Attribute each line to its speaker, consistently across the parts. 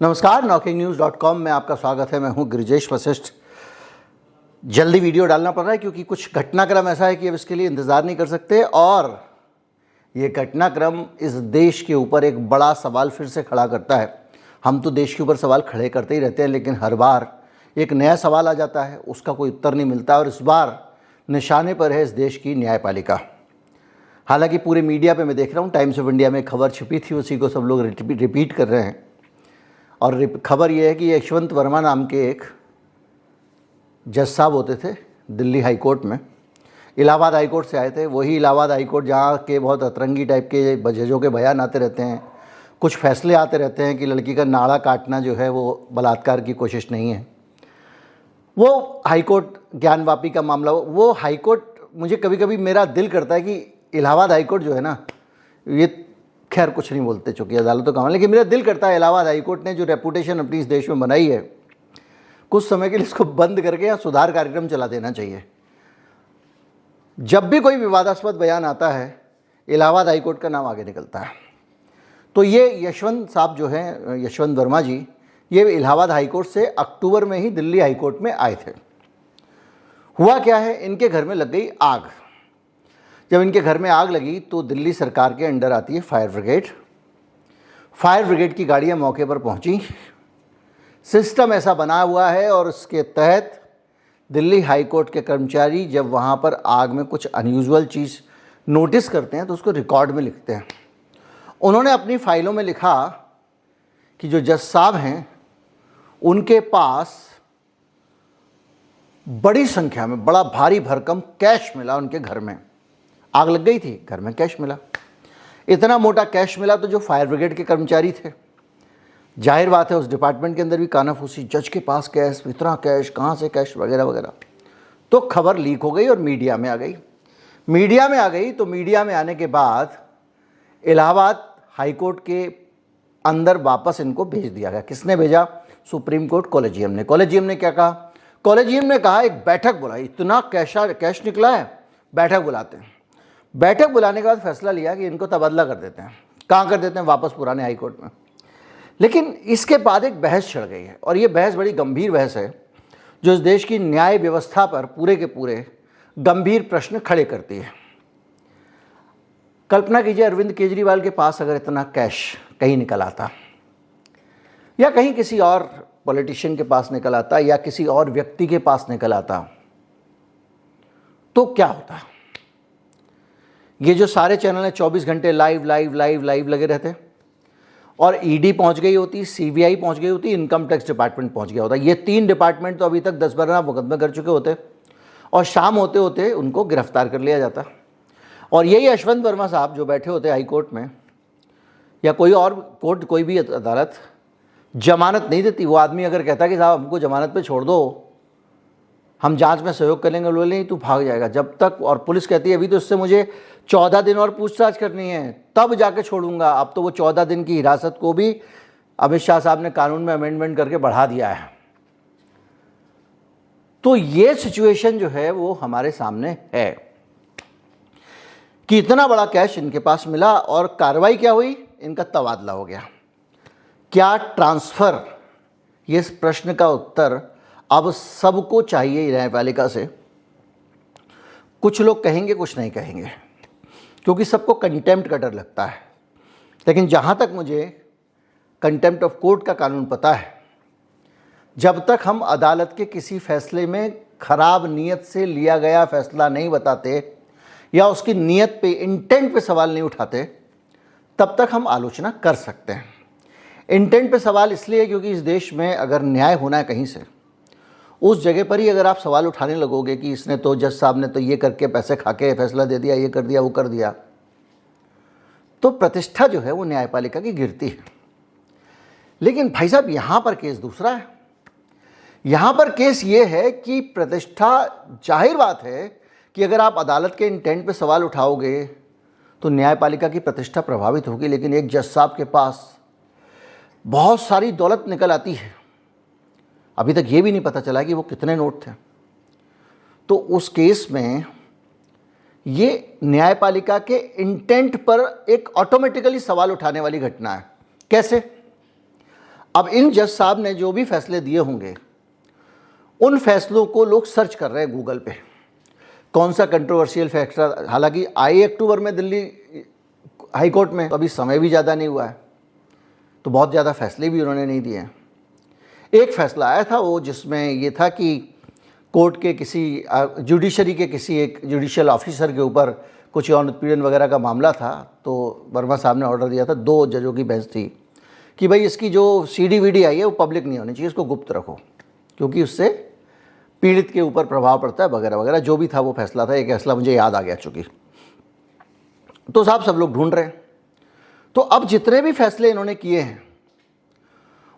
Speaker 1: नमस्कार, NockingNews.com में आपका स्वागत है। मैं हूं गिरिजेश वशिष्ठ। जल्दी वीडियो डालना पड़ रहा है क्योंकि कुछ घटनाक्रम ऐसा है कि अब इसके लिए इंतज़ार नहीं कर सकते और ये घटनाक्रम इस देश के ऊपर एक बड़ा सवाल फिर से खड़ा करता है। हम तो देश के ऊपर सवाल खड़े करते ही रहते हैं, लेकिन हर बार एक नया सवाल आ जाता है, उसका कोई उत्तर नहीं मिलता और इस बार निशाने पर है इस देश की न्यायपालिका। हालांकि पूरे मीडिया पे मैं देख रहा हूँ, टाइम्स ऑफ इंडिया में खबर छपी थी, उसी को सब लोग रिपीट कर रहे हैं। और खबर ये है कि यशवंत वर्मा नाम के एक जज साहब होते थे दिल्ली हाई कोर्ट में, इलाहाबाद हाई कोर्ट से आए थे। वही इलाहाबाद हाई कोर्ट जहाँ के बहुत अतरंगी टाइप के जजों के बयान आते रहते हैं, कुछ फैसले आते रहते हैं कि लड़की का नाड़ा काटना जो है वो बलात्कार की कोशिश नहीं है। वो हाई कोर्ट ज्ञानवापी का मामला, वो हाई कोर्ट, मुझे कभी कभी मेरा दिल करता है कि इलाहाबाद हाई कोर्ट जो है ना, ये खैर कुछ नहीं बोलते चूँकि अदालतों का, लेकिन मेरा दिल करता है इलाहाबाद हाई कोर्ट ने जो रेपुटेशन अपनी इस देश में बनाई है, कुछ समय के लिए इसको बंद करके या सुधार कार्यक्रम चला देना चाहिए। जब भी कोई विवादास्पद बयान आता है, इलाहाबाद हाई कोर्ट का नाम आगे निकलता है। तो ये यशवंत साहब जो हैं, यशवंत वर्मा जी, ये इलाहाबाद हाई कोर्ट से अक्टूबर में ही दिल्ली हाई कोर्ट में आए थे। हुआ क्या है, इनके घर में लग गई आग। जब इनके घर में आग लगी तो दिल्ली सरकार के अंडर आती है फायर ब्रिगेड। फायर ब्रिगेड की गाड़ियां मौके पर पहुंची। सिस्टम ऐसा बना हुआ है और उसके तहत दिल्ली हाई कोर्ट के कर्मचारी जब वहां पर आग में कुछ अनयूजुअल चीज़ नोटिस करते हैं तो उसको रिकॉर्ड में लिखते हैं। उन्होंने अपनी फाइलों में लिखा कि जो जज साहब हैं उनके पास बड़ी संख्या में बड़ा भारी भरकम कैश मिला। उनके घर में आग लग गई थी, घर में कैश मिला। इतना मोटा कैश मिला तो जो फायर ब्रिगेड के कर्मचारी थे, जाहिर बात है उस डिपार्टमेंट के अंदर भी कानाफूसी, जज के पास कैश, इतना कैश, कहाँ से कैश, वगैरह वगैरह। तो खबर लीक हो गई और मीडिया में आ गई। तो मीडिया में आने के बाद इलाहाबाद हाई कोर्ट के अंदर वापस इनको भेज दिया गया। किसने भेजा? सुप्रीम कोर्ट कॉलेजियम ने। कॉलेजियम ने क्या कहा? कॉलेजियम ने कहा एक बैठक बुलाई, इतना कैश निकला है, बैठक बुलाते हैं। बैठक बुलाने के बाद फैसला लिया कि इनको तबादला कर देते हैं। कहाँ कर देते हैं? वापस पुराने हाई कोर्ट में। लेकिन इसके बाद एक बहस छिड़ गई है और ये बहस बड़ी गंभीर बहस है जो इस देश की न्याय व्यवस्था पर पूरे के पूरे गंभीर प्रश्न खड़े करती है। कल्पना कीजिए अरविंद केजरीवाल के पास अगर इतना कैश कहीं निकल आता या कहीं किसी और पॉलिटिशियन के पास निकल आता या किसी और व्यक्ति के पास निकल आता तो क्या होता? ये जो सारे चैनल हैं 24 घंटे लाइव लगे रहते और ईडी पहुंच गई होती, सीबीआई पहुंच गई होती, इनकम टैक्स डिपार्टमेंट पहुंच गया होता। ये तीन डिपार्टमेंट तो अभी तक 10-12 मुकदमे कर चुके होते और शाम होते होते उनको गिरफ्तार कर लिया जाता। और यही यशवंत वर्मा साहब जो बैठे होते हाई कोर्ट में या कोई और कोर्ट, कोई भी अदालत जमानत नहीं देती। वो आदमी अगर कहता कि साहब हमको जमानत पे छोड़ दो, हम जांच में सहयोग करेंगे, बोले नहीं तू भाग जाएगा जब तक। और पुलिस कहती है अभी तो इससे मुझे 14 दिन और पूछताछ करनी है, तब जाके छोड़ूंगा। अब तो वो 14 दिन की हिरासत को भी अमित शाह साहब ने कानून में अमेंडमेंट करके बढ़ा दिया है। तो ये सिचुएशन जो है वो हमारे सामने है कि इतना बड़ा कैश इनके पास मिला और कार्रवाई क्या हुई? इनका तबादला हो गया। क्या ट्रांसफर? ये इस प्रश्न का उत्तर अब सबको चाहिए न्यायपालिका से। कुछ लोग कहेंगे, कुछ नहीं कहेंगे, क्योंकि सबको कंटेम्प्ट का डर लगता है। लेकिन जहाँ तक मुझे कंटेम्प्ट ऑफ कोर्ट का कानून पता है, जब तक हम अदालत के किसी फैसले में खराब नीयत से लिया गया फैसला नहीं बताते या उसकी नीयत पे, इंटेंट पे सवाल नहीं उठाते, तब तक हम आलोचना कर सकते हैं। इंटेंट पे सवाल इसलिए क्योंकि इस देश में अगर न्याय होना है कहीं से, उस जगह पर ही अगर आप सवाल उठाने लगोगे कि इसने तो, जज साहब ने तो ये करके पैसे खा के फैसला दे दिया, ये कर दिया, वो कर दिया, तो प्रतिष्ठा जो है वो न्यायपालिका की गिरती है। लेकिन भाई साहब यहाँ पर केस दूसरा है। यहाँ पर केस ये है कि प्रतिष्ठा, जाहिर बात है कि अगर आप अदालत के इंटेंट पे सवाल उठाओगे तो न्यायपालिका की प्रतिष्ठा प्रभावित होगी। लेकिन एक जज साहब के पास बहुत सारी दौलत निकल आती है, अभी तक ये भी नहीं पता चला कि वो कितने नोट थे। तो उस केस में ये न्यायपालिका के इंटेंट पर एक ऑटोमेटिकली सवाल उठाने वाली घटना है। कैसे? अब इन जज साहब ने जो भी फैसले दिए होंगे उन फैसलों को लोग सर्च कर रहे हैं गूगल पे, कौन सा कंट्रोवर्शियल फैसला। हालांकि आई अक्टूबर में दिल्ली हाई कोर्ट में, अभी समय भी ज़्यादा नहीं हुआ है, तो बहुत ज़्यादा फैसले भी उन्होंने नहीं दिए हैं। एक फैसला आया था वो, जिसमें ये था कि कोर्ट के किसी जुडिशरी के किसी एक जुडिशियल ऑफिसर के ऊपर कुछ यौन उत्पीड़न वगैरह का मामला था, तो वर्मा साहब ने ऑर्डर दिया था, 2 जजों की बेंच थी, कि भाई इसकी जो CD-VD आई है वो पब्लिक नहीं होनी चाहिए, इसको गुप्त रखो, क्योंकि उससे पीड़ित के ऊपर प्रभाव पड़ता है वगैरह वगैरह। जो भी था वो फैसला था, एक फैसला मुझे याद आ गया चूँकि। तो साहब सब लोग ढूंढ रहे हैं। तो अब जितने भी फैसले इन्होंने किए हैं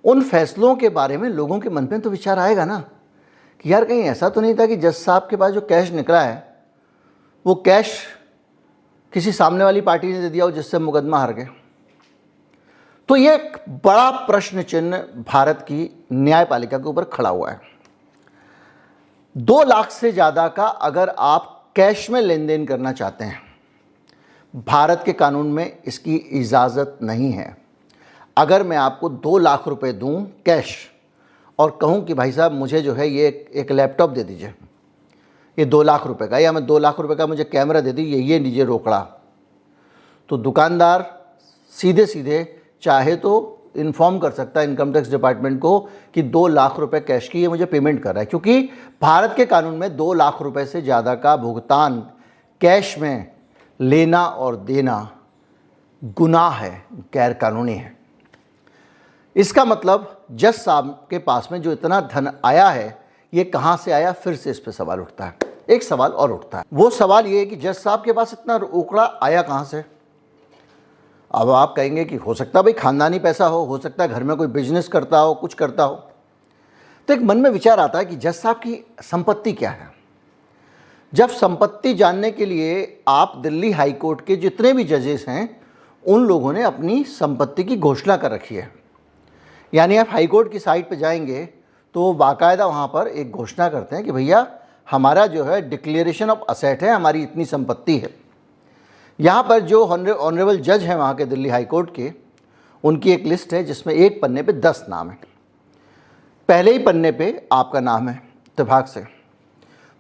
Speaker 1: उन फैसलों के बारे में लोगों के मन में तो विचार आएगा ना कि यार कहीं ऐसा तो नहीं था कि जज साहब के पास जो कैश निकला है वो कैश किसी सामने वाली पार्टी ने दे दिया हो जिससे मुकदमा हार गए। तो ये एक बड़ा प्रश्न चिन्ह भारत की न्यायपालिका के ऊपर खड़ा हुआ है। 2 लाख से ज़्यादा का अगर आप कैश में लेन देन करना चाहते हैं, भारत के कानून में इसकी इजाज़त नहीं है। अगर मैं आपको 2 लाख रुपए दूं कैश और कहूं कि भाई साहब मुझे जो है ये एक लैपटॉप दे दीजिए, ये 2 लाख रुपए का, या मैं 2 लाख रुपए का मुझे कैमरा दे दीजिए, ये लीजिए रोकड़ा, तो दुकानदार सीधे सीधे चाहे तो इन्फॉर्म कर सकता है इनकम टैक्स डिपार्टमेंट को कि 2 लाख रुपए कैश की ये मुझे पेमेंट कर रहा है, क्योंकि भारत के कानून में 2 लाख रुपए से ज़्यादा का भुगतान कैश में लेना और देना गुनाह है, गैर कानूनी है। इसका मतलब जज साहब के पास में जो इतना धन आया है ये कहाँ से आया, फिर से इस पर सवाल उठता है। एक सवाल और उठता है, वो सवाल ये है कि जज साहब के पास इतना रोकड़ा आया कहाँ से। अब आप कहेंगे कि हो सकता है भाई खानदानी पैसा हो सकता है घर में कोई बिजनेस करता हो, कुछ करता हो। तो एक मन में विचार आता है कि जज साहब की संपत्ति क्या है। जब संपत्ति जानने के लिए आप दिल्ली हाई कोर्ट के जितने भी जजेस हैं उन लोगों ने अपनी संपत्ति की घोषणा कर रखी है, यानी आप हाई कोर्ट की साइट पर जाएंगे तो वो बाकायदा वहाँ पर एक घोषणा करते हैं कि भैया हमारा जो है डिक्लेरेशन ऑफ असेट है, हमारी इतनी संपत्ति है। यहाँ पर जो ऑनरेबल जज हैं वहाँ के दिल्ली हाई कोर्ट के, उनकी एक लिस्ट है जिसमें एक पन्ने पे 10 नाम है। पहले ही पन्ने पे आपका नाम है इत्तेफाक से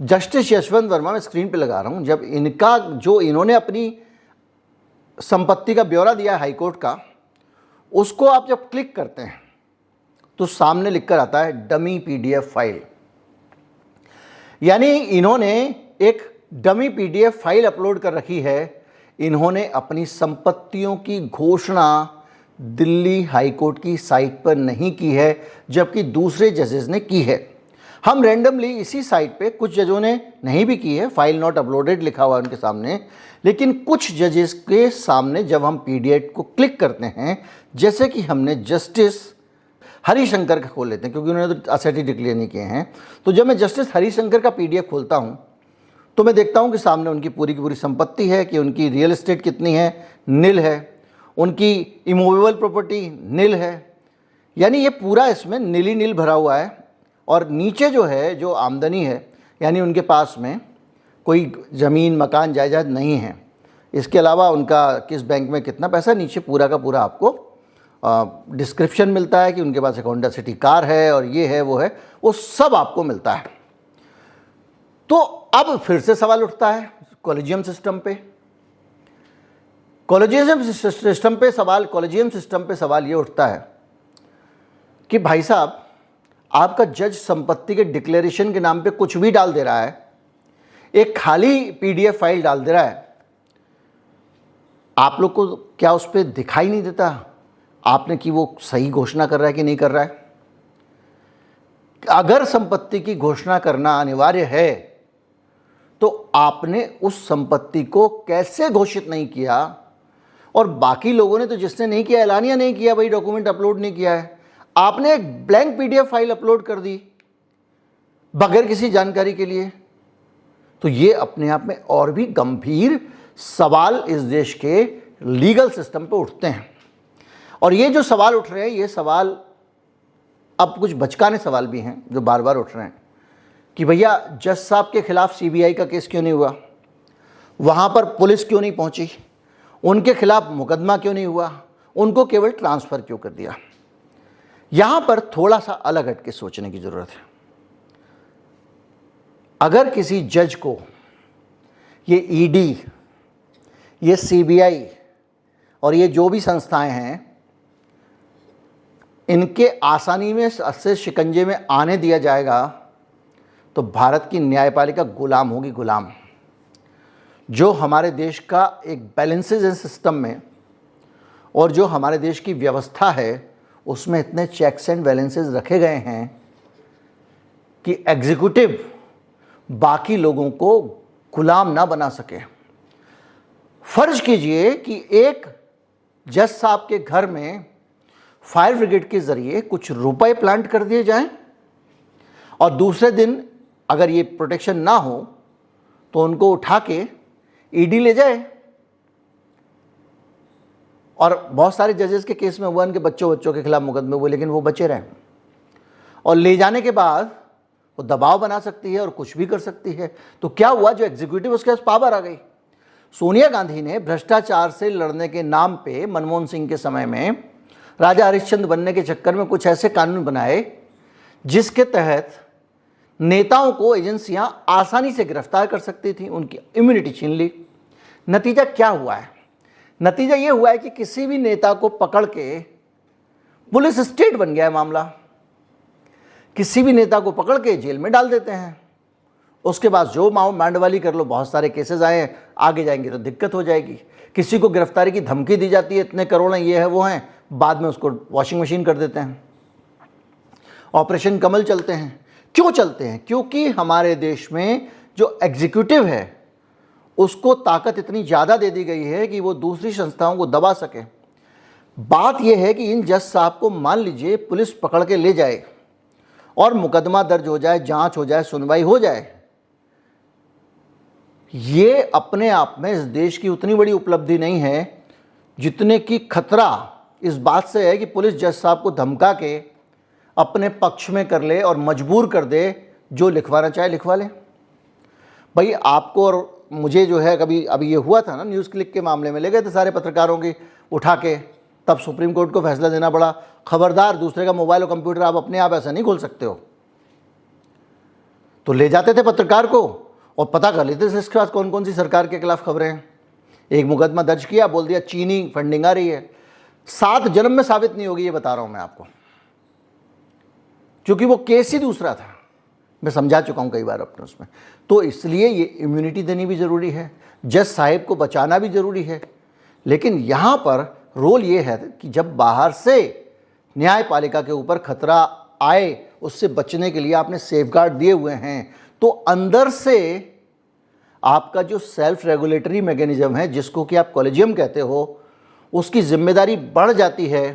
Speaker 1: जस्टिस यशवंत वर्मा। मैं स्क्रीन पे लगा रहा हूँ। जब इनका जो इन्होंने अपनी संपत्ति का ब्यौरा दिया हाई कोर्ट का, उसको आप जब क्लिक करते हैं तो सामने लिखकर आता है डमी PDF फाइल, यानी इन्होंने एक डमी PDF फाइल अपलोड कर रखी है। इन्होंने अपनी संपत्तियों की घोषणा दिल्ली हाई कोर्ट की साइट पर नहीं की है, जबकि दूसरे जजेस ने की है। हम रैंडमली इसी साइट पे, कुछ जजों ने नहीं भी की है, फाइल नॉट अपलोडेड लिखा हुआ है उनके सामने, लेकिन कुछ जजेस के सामने जब हम PDF को क्लिक करते हैं, जैसे कि हमने जस्टिस हरिशंकर का खोल लेते हैं क्योंकि उन्होंने तो असेट ही डिक्लेयर नहीं किए हैं। तो जब मैं जस्टिस हरिशंकर का PDF खोलता हूँ तो मैं देखता हूँ कि सामने उनकी पूरी की पूरी संपत्ति है, कि उनकी रियल एस्टेट कितनी है, नील है, उनकी इमूवेबल प्रॉपर्टी नील है, यानी ये पूरा इसमें नील ही नील भरा हुआ है। और नीचे जो है जो आमदनी है, यानी उनके पास में कोई ज़मीन मकान जायदाद नहीं है, इसके अलावा उनका किस बैंक में कितना पैसा, नीचे पूरा का पूरा आपको डिस्क्रिप्शन मिलता है कि उनके पास एक होंडा सिटी कार है और ये है वो है, वो सब आपको मिलता है। तो अब फिर से सवाल उठता है कॉलेजियम सिस्टम पे। कॉलेजियम सिस्टम पे सवाल ये उठता है कि भाई साहब आपका जज संपत्ति के डिक्लेरेशन के नाम पे कुछ भी डाल दे रहा है, एक खाली PDF फाइल डाल दे रहा है, आप लोग को क्या उस पर दिखाई नहीं देता आपने कि वो सही घोषणा कर रहा है कि नहीं कर रहा है। अगर संपत्ति की घोषणा करना अनिवार्य है तो आपने उस संपत्ति को कैसे घोषित नहीं किया, और बाकी लोगों ने तो जिसने नहीं किया, एलानिया नहीं किया, भाई डॉक्यूमेंट अपलोड नहीं किया है, आपने एक ब्लैंक PDF फाइल अपलोड कर दी बगैर किसी जानकारी के लिए। तो ये अपने आप में और भी गंभीर सवाल इस देश के लीगल सिस्टम पे उठते हैं। और ये जो सवाल उठ रहे हैं, ये सवाल अब कुछ बचकाने सवाल भी हैं जो बार बार उठ रहे हैं कि भैया जज साहब के खिलाफ CBI का केस क्यों नहीं हुआ, वहाँ पर पुलिस क्यों नहीं पहुँची, उनके खिलाफ मुकदमा क्यों नहीं हुआ, उनको केवल ट्रांसफ़र क्यों कर दिया। यहां पर थोड़ा सा अलग हट के सोचने की जरूरत है। अगर किसी जज को ये ईडी, ये सीबीआई और ये जो भी संस्थाएं हैं, इनके आसानी में से शिकंजे में आने दिया जाएगा तो भारत की न्यायपालिका गुलाम होगी, गुलाम। जो हमारे देश का एक बैलेंसेज सिस्टम में और जो हमारे देश की व्यवस्था है उसमें इतने चेक्स एंड बैलेंसेज रखे गए हैं कि एग्जीक्यूटिव बाकी लोगों को गुलाम ना बना सके। फर्ज कीजिए कि एक जज साहब के घर में फायर ब्रिगेड के जरिए कुछ रुपए प्लांट कर दिए जाएं और दूसरे दिन अगर ये प्रोटेक्शन ना हो तो उनको उठा के ईडी ले जाए। और बहुत सारे जजेस के केस में हुआ, उनके बच्चों के खिलाफ मुकदमे हुए लेकिन वो बचे रहे। और ले जाने के बाद वो दबाव बना सकती है और कुछ भी कर सकती है। तो क्या हुआ, जो एग्जीक्यूटिव उसके पास पावर आ गई। सोनिया गांधी ने भ्रष्टाचार से लड़ने के नाम पे मनमोहन सिंह के समय में राजा हरिश्चंद्र बनने के चक्कर में कुछ ऐसे कानून बनाए जिसके तहत नेताओं को एजेंसियां आसानी से गिरफ्तार कर सकती थी, उनकी इम्यूनिटी छीन ली। नतीजा क्या हुआ है? नतीजा ये हुआ है कि किसी भी नेता को पकड़ के पुलिस स्टेट बन गया है मामला। किसी भी नेता को पकड़ के जेल में डाल देते हैं। उसके बाद जो मांडवाली कर लो, बहुत सारे केसेस आए हैं, आगे जाएंगे तो दिक्कत हो जाएगी। किसी को गिरफ्तारी की धमकी दी जाती है, इतने करोड़ ये है वो हैं, बाद में उसको वॉशिंग मशीन कर देते हैं। ऑपरेशन कमल चलते हैं। क्यों चलते हैं? क्योंकि हमारे देश में जो एग्जीक्यूटिव है उसको ताकत इतनी ज़्यादा दे दी गई है कि वो दूसरी संस्थाओं को दबा सके। बात यह है कि इन जज साहब को मान लीजिए पुलिस पकड़ के ले जाए और मुकदमा दर्ज हो जाए, जांच हो जाए, सुनवाई हो जाए, ये अपने आप में इस देश की उतनी बड़ी उपलब्धि नहीं है जितने की खतरा इस बात से है कि पुलिस जज साहब को धमका के अपने पक्ष में कर ले और मजबूर कर दे, जो लिखवाना चाहे लिखवा ले। भाई आपको और मुझे जो है, कभी अभी ये हुआ था ना, न्यूज़ क्लिक के मामले में ले गए थे सारे पत्रकारों की उठा के, तब सुप्रीम कोर्ट को फैसला देना पड़ा, खबरदार दूसरे का मोबाइल और कंप्यूटर आप अपने आप ऐसा नहीं खोल सकते हो। तो ले जाते थे पत्रकार को और पता कर लेते थे इसके पास कौन कौन सी सरकार के खिलाफ खबरें हैं। एक मुकदमा दर्ज किया, बोल दिया चीनी फंडिंग आ रही है, 7 जन्म में साबित नहीं होगी, ये बता रहा हूं मैं आपको, क्योंकि वो केस ही दूसरा था। मैं समझा चुका हूं कई बार अपने उसमें। तो इसलिए ये इम्यूनिटी देनी भी ज़रूरी है, जज साहिब को बचाना भी ज़रूरी है। लेकिन यहाँ पर रोल ये है कि जब बाहर से न्यायपालिका के ऊपर खतरा आए, उससे बचने के लिए आपने सेफगार्ड दिए हुए हैं, तो अंदर से आपका जो सेल्फ रेगुलेटरी मैकेनिज्म है, जिसको कि आप कॉलेजियम कहते हो, उसकी जिम्मेदारी बढ़ जाती है।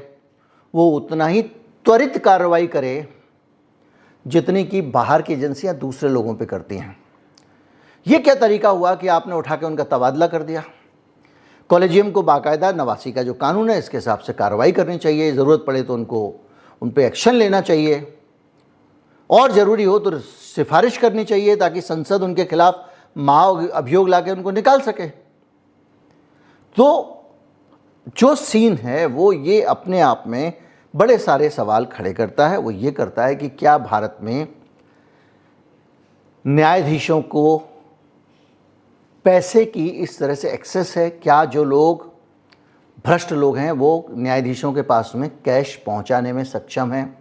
Speaker 1: वो उतना ही त्वरित कार्रवाई करे जितनी कि बाहर की एजेंसियां दूसरे लोगों पे करती हैं। ये क्या तरीका हुआ कि आपने उठा के उनका तबादला कर दिया? कॉलेजियम को बाकायदा 89 का जो कानून है इसके हिसाब से कार्रवाई करनी चाहिए, ज़रूरत पड़े तो उनको उन पे एक्शन लेना चाहिए और ज़रूरी हो तो सिफारिश करनी चाहिए ताकि संसद उनके खिलाफ अभियोग ला के उनको निकाल सके। तो जो सीन है वो ये अपने आप में बड़े सारे सवाल खड़े करता है। वो ये करता है कि क्या भारत में न्यायाधीशों को पैसे की इस तरह से एक्सेस है? क्या जो लोग भ्रष्ट लोग हैं वो न्यायाधीशों के पास में कैश पहुंचाने में सक्षम हैं?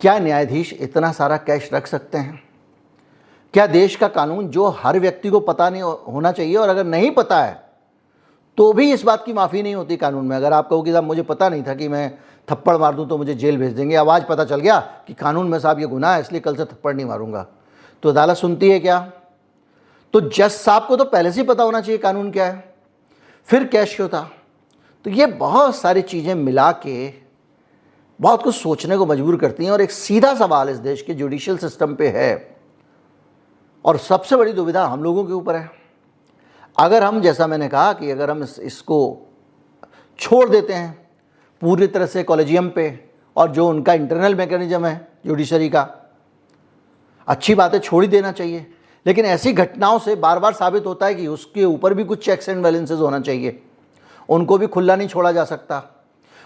Speaker 1: क्या न्यायाधीश इतना सारा कैश रख सकते हैं? क्या देश का कानून जो हर व्यक्ति को पता नहीं होना चाहिए, और अगर नहीं पता है तो भी इस बात की माफ़ी नहीं होती कानून में। अगर आप कहो कि साहब मुझे पता नहीं था कि मैं थप्पड़ मार दूं तो मुझे जेल भेज देंगे, आवाज़ पता चल गया कि कानून में साहब ये गुनाह है इसलिए कल से थप्पड़ नहीं मारूंगा, तो अदालत सुनती है क्या? तो जज साहब को तो पहले से ही पता होना चाहिए कानून क्या है, फिर कैश क्यों था? तो ये बहुत सारी चीज़ें मिला के बहुत कुछ सोचने को मजबूर करती हैं। और एक सीधा सवाल इस देश के जुडिशियल सिस्टम पे है, और सबसे बड़ी दुविधा हम लोगों के ऊपर है। अगर हम, जैसा मैंने कहा कि अगर हम इसको छोड़ देते हैं पूरी तरह से कॉलेजियम पे, और जो उनका इंटरनल मैकेनिज्म है जुडिशरी का, अच्छी बात है, छोड़ ही देना चाहिए। लेकिन ऐसी घटनाओं से बार बार साबित होता है कि उसके ऊपर भी कुछ चेक्स एंड बैलेंसेस होना चाहिए, उनको भी खुला नहीं छोड़ा जा सकता।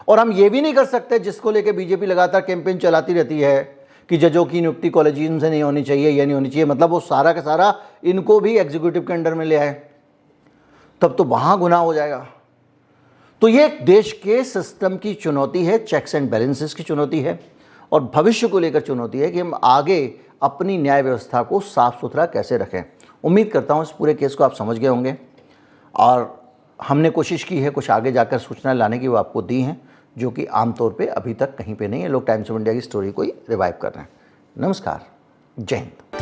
Speaker 1: और हम ये भी नहीं कर सकते, जिसको लेके बीजेपी लगातार कैंपेन चलाती रहती है कि जजों की नियुक्ति कॉलेजियम से नहीं होनी चाहिए, ये नहीं होनी चाहिए, मतलब वो सारा का सारा इनको भी एग्जीक्यूटिव के अंडर में ले आए, तब तो वहाँ गुनाह हो जाएगा। तो ये देश के सिस्टम की चुनौती है, चेक्स एंड बैलेंसेस की चुनौती है, और भविष्य को लेकर चुनौती है कि हम आगे अपनी न्याय व्यवस्था को साफ सुथरा कैसे रखें। उम्मीद करता हूँ इस पूरे केस को आप समझ गए होंगे, और हमने कोशिश की है कुछ आगे जाकर सूचना लाने की, वो आपको दी हैं, जो कि आमतौर पे अभी तक कहीं पे नहीं है। लोग टाइम्स ऑफ इंडिया की स्टोरी को ही रिवाइव कर रहे हैं। नमस्कार, जय हिंद।